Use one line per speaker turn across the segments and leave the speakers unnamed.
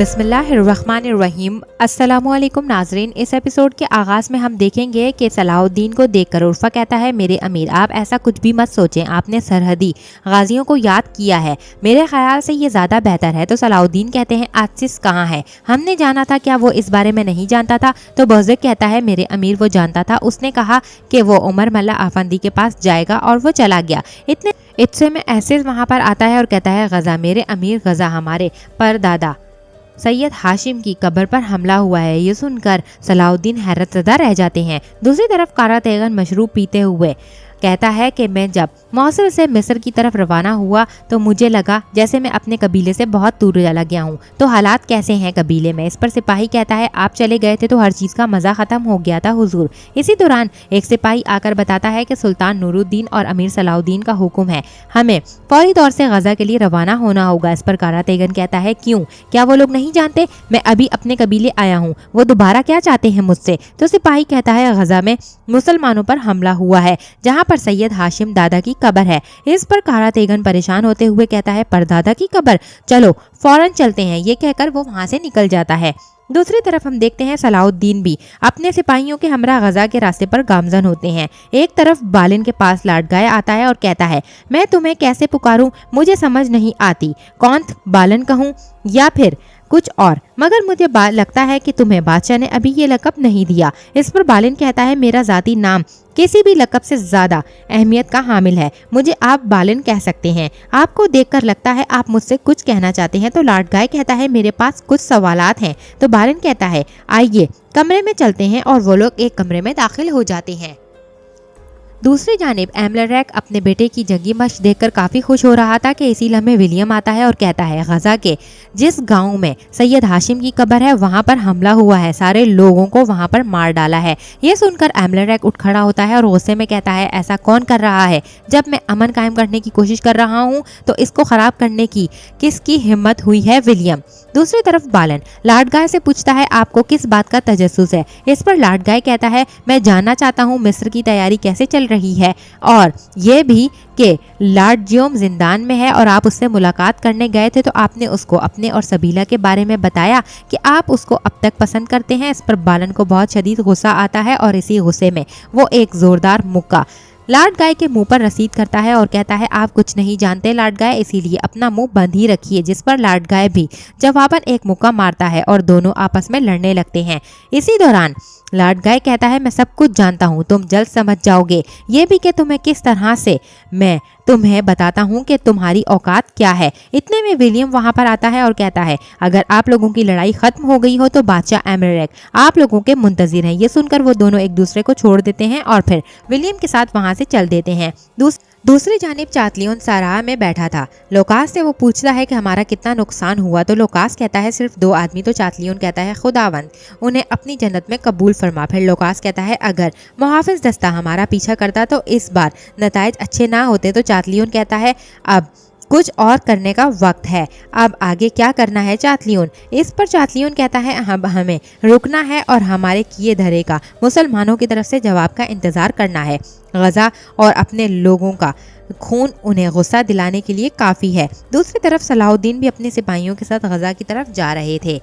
बिस्मिल्लाहिर्रहमानिर्रहीम। अस्सलामुअलैकुम नाजरीन, इस एपिसोड के आगाज़ में हम देखेंगे कि सलाहुद्दीन को देखकर उर्फा कहता है, मेरे अमीर आप ऐसा कुछ भी मत सोचें, आपने सरहदी गाजियों को याद किया है, मेरे ख्याल से ये ज़्यादा बेहतर है। तो सलाहुद्दीन कहते हैं, आसिस कहाँ है? हमने जाना था, क्या वो इस बारे में नहीं जानता था? तो बज़िर कहता है, मेरे अमीर वो जानता था, उसने कहा कि वो उमर मल्ला आफंदी के पास जाएगा और वो चला गया। इतने में ऐसे वहाँ पर आता है और कहता है, गज़ा मेरे अमीर, गज़ा हमारे परदादा सैयद हाशिम की कब्र पर हमला हुआ है। ये सुनकर सलाहुद्दीन हैरतज़दा रह जाते हैं। दूसरी तरफ कारा तेगन मशरूब पीते हुए कहता है कि मैं जब मौसल से मिस्र की तरफ रवाना हुआ तो मुझे लगा जैसे मैं अपने कबीले से बहुत दूर चला गया हूँ। तो हालात कैसे हैं कबीले में? इस पर सिपाही कहता है, आप चले गए थे तो हर चीज़ का मज़ा ख़त्म हो गया था हुजूर। इसी दौरान एक सिपाही आकर बताता है कि सुल्तान नूरुद्दीन और अमीर सलाहुद्दीन का हुक्म है, हमें फौरी तौर से गज़ा के लिए रवाना होना होगा। इस पर कारा तेगन कहता है, क्यों? क्या वो लोग नहीं जानते मैं अभी अपने कबीले आया हूँ? वो दोबारा क्या चाहते हैं मुझसे? तो सिपाही कहता है, गज़ा में मुसलमानों पर हमला हुआ है जहाँ पर सैयद हाशिम दादा की कब्र है। इस पर कारा तेगन परेशान होते हुए कहता है, परदादा की कब्र? चलो फौरन चलते हैं। ये कहकर वो वहां से निकल जाता है। दूसरी तरफ हम देखते हैं सलाहुद्दीन भी अपने सिपाहियों के हमरा गजा के रास्ते पर गामजन होते हैं। एक तरफ बालिन के पास लाडगाय आता है और कहता है, मैं तुम्हें कैसे पुकारूं, मुझे समझ नहीं आती, कौन बालन कहूं या फिर कुछ और, मगर मुझे लगता है कि तुम्हें बादशाह ने अभी ये लक़ब नहीं दिया। इस पर बालिन कहता है, मेरा ज़ाती नाम किसी भी लक़ब से ज़्यादा अहमियत का हामिल है, मुझे आप बालिन कह सकते हैं। आपको देखकर लगता है आप मुझसे कुछ कहना चाहते हैं। तो लाडगाय कहता है, मेरे पास कुछ सवालात हैं। तो बालिन कहता है, आइए कमरे में चलते हैं, और वो लोग एक कमरे में दाखिल हो जाते हैं। दूसरी जानिब एमलेरैक अपने बेटे की जंगी मश्क देखकर काफ़ी खुश हो रहा था कि इसी लम्हे विलियम आता है और कहता है, गजा के जिस गांव में सैयद हाशिम की कब्र है वहां पर हमला हुआ है, सारे लोगों को वहां पर मार डाला है। ये सुनकर एमलेरैक उठ खड़ा होता है और गुस्से में कहता है, ऐसा कौन कर रहा है? जब मैं अमन कायम करने की कोशिश कर रहा हूँ तो इसको ख़राब करने की किसकी हिम्मत हुई है? विलियम। दूसरी तरफ बालन लाडगाय से पूछता है, आपको किस बात का तजस्सुस है? इस पर लाडगाय कहता है, मैं जानना चाहता हूँ मिस्र की तैयारी कैसे चल रही है, और ये भी कि लॉर्ड जियोम जिंदान में है और आप उससे मुलाकात करने गए थे तो आपने उसको अपने और सबीला के बारे में बताया कि आप उसको अब तक पसंद करते हैं। इस पर बालन को बहुत शदीद गुस्सा आता है और इसी गुस्से में वो एक जोरदार मुक्का लाडगाय के मुंह पर रसीद करता है और कहता है, आप कुछ नहीं जानते लाडगाय, इसीलिए अपना मुंह बंद ही रखिए। जिस पर लाडगाय भी जवाबन एक मुक्का मारता है और दोनों आपस में लड़ने लगते हैं। इसी दौरान लाडगाय कहता है, मैं सब कुछ जानता हूँ, तुम जल्द समझ जाओगे, ये भी कि तुम्हें किस तरह से मैं तुम्हें बताता हूँ कि तुम्हारी औकात क्या है। इतने में विलियम वहाँ पर आता है और कहता है, अगर आप लोगों की लड़ाई खत्म हो गई हो तो बादशाह एमलेरैक आप लोगों के मुंतजिर हैं। ये सुनकर वो दोनों एक दूसरे को छोड़ देते हैं और फिर विलियम के साथ वहाँ से चल देते हैं। दूसरी जानिब चातलियोन साराह में बैठा था। लोकास से वो पूछता है कि हमारा कितना नुकसान हुआ। तो लोकास कहता है, सिर्फ 2 आदमी। तो चातलियोन कहता है, खुदावंद उन्हें अपनी जन्नत में कबूल फरमा। फिर लोकास कहता है, अगर मुहाफिज दस्ता हमारा पीछा करता तो इस बार नताइज अच्छे ना होते। तो चातलियोन कहता है, अब कुछ और करने का वक्त है, अब आगे क्या करना है चातलियोन? इस पर चातलियोन कहता है, अब हमें रुकना है और हमारे किए धरे का मुसलमानों की तरफ से जवाब का इंतज़ार करना है। गजा और अपने लोगों का खून उन्हें गुस्सा दिलाने के लिए काफ़ी है। दूसरी तरफ सलाहुद्दीन भी अपने सिपाहियों के साथ गजा की तरफ जा रहे थे।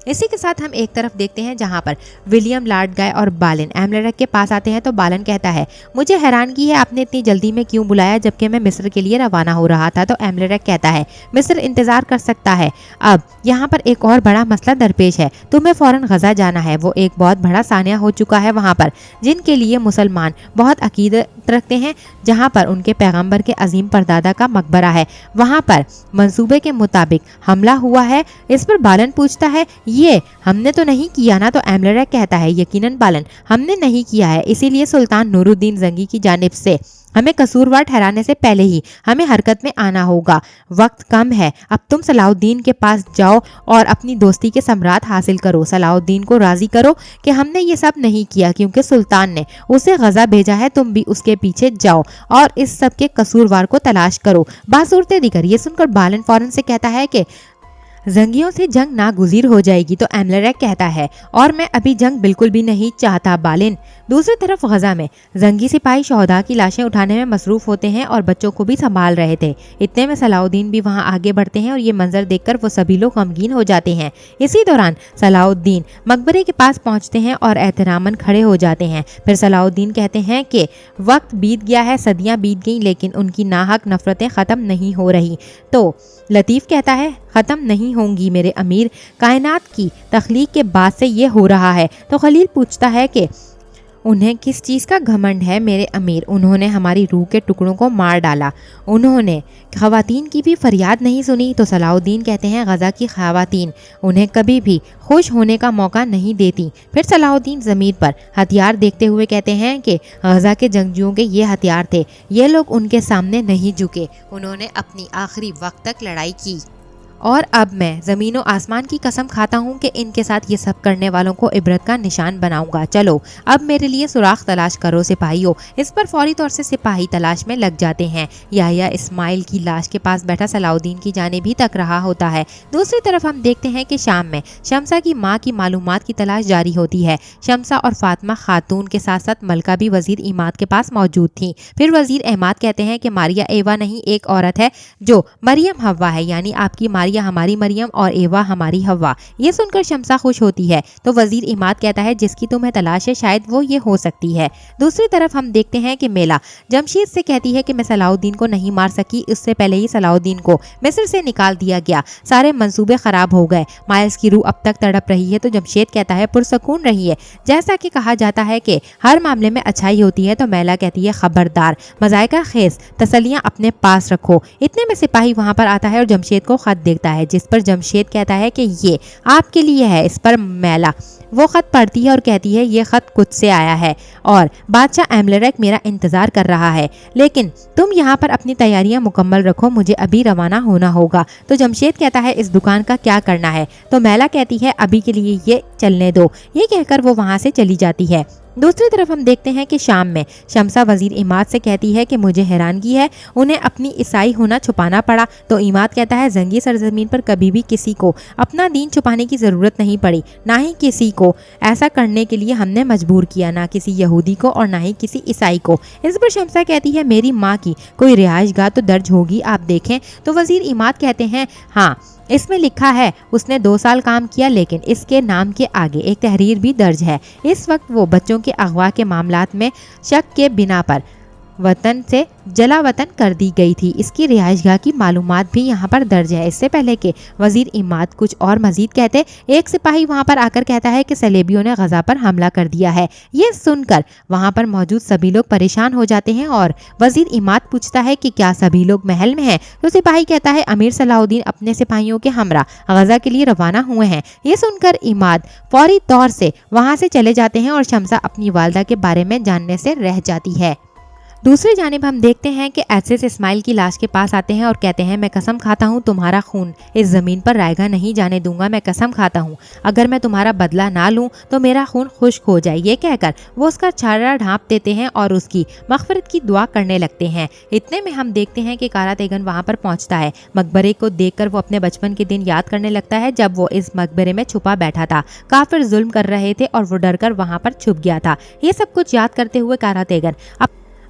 इसी के साथ हम एक तरफ देखते हैं जहां पर विलियम, लाडगाय और बालन एमलेरैक के पास आते हैं। तो बालन कहता है, मुझे हैरानगी है आपने इतनी जल्दी में क्यों बुलाया जबकि मैं मिस्र के लिए रवाना हो रहा था। तो एमलेरैक कहता है, मिस्र इंतजार कर सकता है, अब यहाँ पर एक और बड़ा मसला दरपेश है, तुम्हें फौरन गजा जाना है। वो एक बहुत बड़ा सानिया हो चुका है वहाँ पर, जिनके लिए मुसलमान बहुत अकीदत रखते हैं, जहाँ पर उनके पैगम्बर के अजीम परदादा का मकबरा है, वहाँ पर मंसूबे के मुताबिक हमला हुआ है। इस पर बालन पूछता है, ये हमने तो नहीं किया ना? तो एमलेरैक कहता है, यकीनन बालन हमने नहीं किया है, इसीलिए सुल्तान नूरुद्दीन जंगी की जानिब से हमें कसूरवार ठहराने से पहले ही हमें हरकत में आना होगा। वक्त कम है, अब तुम सलाहुद्दीन के पास जाओ और अपनी दोस्ती के सम्राट हासिल करो। सलाहुद्दीन को राजी करो कि हमने ये सब नहीं किया क्योंकि सुल्तान ने उसे गजा भेजा है, तुम भी उसके पीछे जाओ और इस सब के कसूरवार को तलाश करो बासूरते दिगर। ये सुनकर बालन फौरन से कहता है कि जंगियों से जंग नागुजीर हो जाएगी। तो एमलेरेक कहता है और मैं अभी जंग बिल्कुल भी नहीं चाहता बालिन। दूसरी तरफ गजा में जंगी सिपाही शोहदा की लाशें उठाने में मसरूफ होते हैं और बच्चों को भी संभाल रहे थे। इतने में सलाउद्दीन भी वहां आगे बढ़ते हैं और ये मंजर देखकर वो सभी लोग गमगीन हो जाते हैं। इसी दौरान सलाउद्दीन मकबरे के पास पहुंचते हैं और एहतरामन खड़े हो जाते हैं। फिर सलाउद्दीन कहते हैं कि वक्त बीत गया है, सदियां बीत गईं, लेकिन उनकी नाहक नफरतें ख़त्म नहीं हो रही। तो लतीफ़ कहता है ख़त्म नहीं होंगी मेरे अमीर, कायनात की तख्लीक के बाद से ये हो रहा है। तो खलील पूछता है कि उन्हें किस चीज़ का घमंड है मेरे अमीर, उन्होंने हमारी रूह के टुकड़ों को मार डाला, उन्होंने ख़वातीन की भी फरियाद नहीं सुनी। तो सलाउद्दीन कहते हैं गज़ा की ख़वातीन उन्हें कभी भी खुश होने का मौका नहीं देती। फिर सलाउद्दीन ज़मीन पर हथियार देखते हुए कहते हैं कि गज़ा के जंगजुओं के ये हथियार थे, ये लोग उनके सामने नहीं झुके, उन्होंने अपनी आखिरी वक्त तक लड़ाई की। और अब मैं ज़मीन व आसमान की कसम खाता हूँ कि इनके साथ ये सब करने वालों को इबरत का निशान बनाऊंगा। चलो अब मेरे लिए सुराख तलाश करो सिपाहियों। इस पर फौरी तौर से सिपाही तलाश में लग जाते हैं। याह्या इस्माइल की लाश के पास बैठा सलाउद्दीन की जानिब भी तक रहा होता है। दूसरी तरफ हम देखते हैं कि शाम में शमसा की माँ की मालूमात की तलाश जारी होती है। शमसा और फातिमा खातून के साथ साथ मलका भी वजीर इमाद के पास मौजूद थी। फिर वजीर अहमद कहते हैं कि मारिया एवा नहीं, एक औरत है जो मरियम हव्वा है, यानी आपकी मारिया हमारी मरियम और एवा हमारी हव्वा। ये सुनकर शमसा खुश होती है। तो वजीर इमाद कहता है जिसकी तुम्हें तलाश है शायद वो ये हो सकती है। दूसरी तरफ हम देखते हैं कि मेला जमशीद से कहती है कि मैं सलाउद्दीन को नहीं मार सकी, इससे पहले ही सलाउद्दीन को मिस्र से निकाल दिया गया, सारे मंसूबे खराब हो गए, माइल्स की रूह अब तक तड़प रही है। तो जमशेद कहता है पुरसकून रही है, जैसा कि कहा जाता है कि हर मामले में अच्छाई होती है। तो मेला कहती है खबरदार, मजायका खेज तसलियां अपने पास रखो। इतने में सिपाही वहां पर आता है और जमशेद को खत देखता है, जिस पर जमशेद कहता है कि ये आपके लिए है। इस पर मेला वो खत पढ़ती है और कहती है ये खत खुद से आया है और बादशाह एमलेरेक मेरा इंतजार कर रहा है, लेकिन तुम यहाँ पर अपनी तैयारियां मुकम्मल रखो, मुझे अभी रवाना होना होगा। तो जमशेद कहता है इस दुकान का क्या करना है। तो मेला कहती है अभी के लिए ये चलने दो। ये कहकर वो वहाँ से चली जाती है। दूसरी तरफ हम देखते हैं कि शाम में शमसा वजीर इमाद से कहती है कि मुझे हैरानगी है, उन्हें अपनी ईसाई होना छुपाना पड़ा। तो इमाद कहता है जंगी सरजमीन पर कभी भी किसी को अपना दीन छुपाने की ज़रूरत नहीं पड़ी, ना ही किसी को ऐसा करने के लिए हमने मजबूर किया, ना किसी यहूदी को और ना ही किसी ईसाई को। इस पर शमसा कहती है मेरी माँ की कोई रिहाइशगाह तो दर्ज होगी, आप देखें। तो वजीर इमाद कहते हैं हाँ, इसमें लिखा है उसने 2 साल काम किया, लेकिन इसके नाम के आगे एक तहरीर भी दर्ज है। इस वक्त वो बच्चों के अगवा के मामलात में शक के बिना पर वतन से जला वतन कर दी गई थी। इसकी रिहाइशगाह की मालूमात भी यहाँ पर दर्ज है। इससे पहले कि वजीर इमाद कुछ और मजीद कहते, एक सिपाही वहाँ पर आकर कहता है कि सलेबियों ने गजा पर हमला कर दिया है। ये सुनकर वहाँ पर मौजूद सभी लोग परेशान हो जाते हैं और वजीर इमाद पूछता है कि क्या सभी लोग महल में हैं। तो सिपाही कहता है अमीर सलाउद्दीन अपने सिपाहियों के हमरा गजा के लिए रवाना हुए हैं। ये सुनकर इमाद फौरी तौर से वहाँ से चले जाते हैं और शमसा अपनी वालदा के बारे में जानने से रह जाती है। दूसरी जानिब हम देखते हैं कि एसिस इस्माइल की लाश के पास आते हैं और कहते हैं मैं कसम खाता हूँ तुम्हारा खून इस ज़मीन पर रायगा नहीं जाने दूंगा, मैं कसम खाता हूँ अगर मैं तुम्हारा बदला ना लूँ तो मेरा खून खुश्क हो जाए। ये कहकर वो उसका छाड़ा ढांप देते हैं और उसकी मग़फ़िरत की दुआ करने लगते हैं। इतने में हम देखते हैं कि कारा तेगन वहाँ पर पहुँचता है। मकबरे को देखकर वो अपने बचपन के दिन याद करने लगता है जब वो इस मकबरे में छुपा बैठा था, काफिर जुल्म कर रहे थे और वो डर कर वहाँ पर छुप गया था। ये सब कुछ याद करते हुए कारा तेगन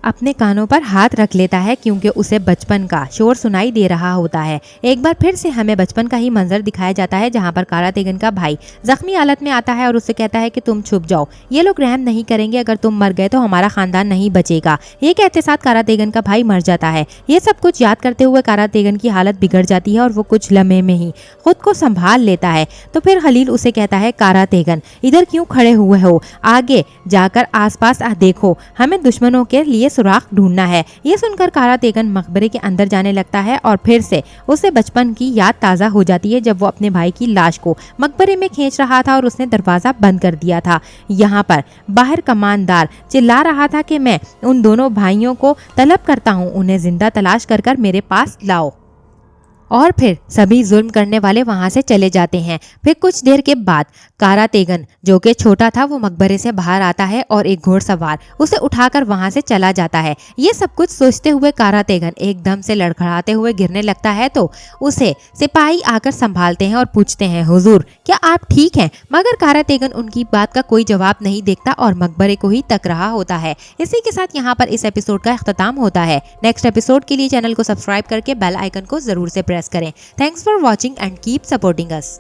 अपने कानों पर हाथ रख लेता है क्योंकि उसे बचपन का शोर सुनाई दे रहा होता है। एक बार फिर से हमें बचपन का ही मंजर दिखाया जाता है जहां पर कारा तेगन का भाई जख्मी हालत में आता है और उससे कहता है कि तुम छुप जाओ, ये लोग रहम नहीं करेंगे, अगर तुम मर गए तो हमारा खानदान नहीं बचेगा। ये कहते साथ कारा तेगन का भाई मर जाता है। ये सब कुछ याद करते हुए कारा तेगन की हालत बिगड़ जाती है और वो कुछ लम्हे में ही खुद को संभाल लेता है। तो फिर खलील उसे कहता है कारा तेगन इधर क्यों खड़े हुए हो, आगे जाकर आसपास देखो, हमें दुश्मनों के लिए सुराख ढूंढना है। ये सुनकर कारा तेगन मकबरे के अंदर जाने लगता है और फिर से उसे बचपन की याद ताज़ा हो जाती है जब वो अपने भाई की लाश को मकबरे में खींच रहा था और उसने दरवाज़ा बंद कर दिया था। यहाँ पर बाहर कमानदार चिल्ला रहा था कि मैं उन दोनों भाइयों को तलब करता हूँ, उन्हें जिंदा तलाश कर मेरे पास लाओ। और फिर सभी जुल्म करने वाले वहां से चले जाते हैं। फिर कुछ देर के बाद कारा तेगन जो कि छोटा था वो मकबरे से बाहर आता है और एक घुड़सवार उसे उठाकर वहां से चला जाता है। ये सब कुछ सोचते हुए कारा तेगन एकदम से लड़खड़ाते हुए गिरने लगता है तो उसे सिपाही आकर संभालते हैं और पूछते हैं, हुजूर क्या आप ठीक हैं? मगर कारा तेगन उनकी बात का कोई जवाब नहीं देखता और मकबरे को ही तक रहा होता है। इसी के साथ यहाँ पर इस एपिसोड का अख्ताम होता है। नेक्स्ट एपिसोड के लिए चैनल को सब्सक्राइब करके बेल आइकन को जरूर से प्रेस करें। Thanks for watching and keep supporting us.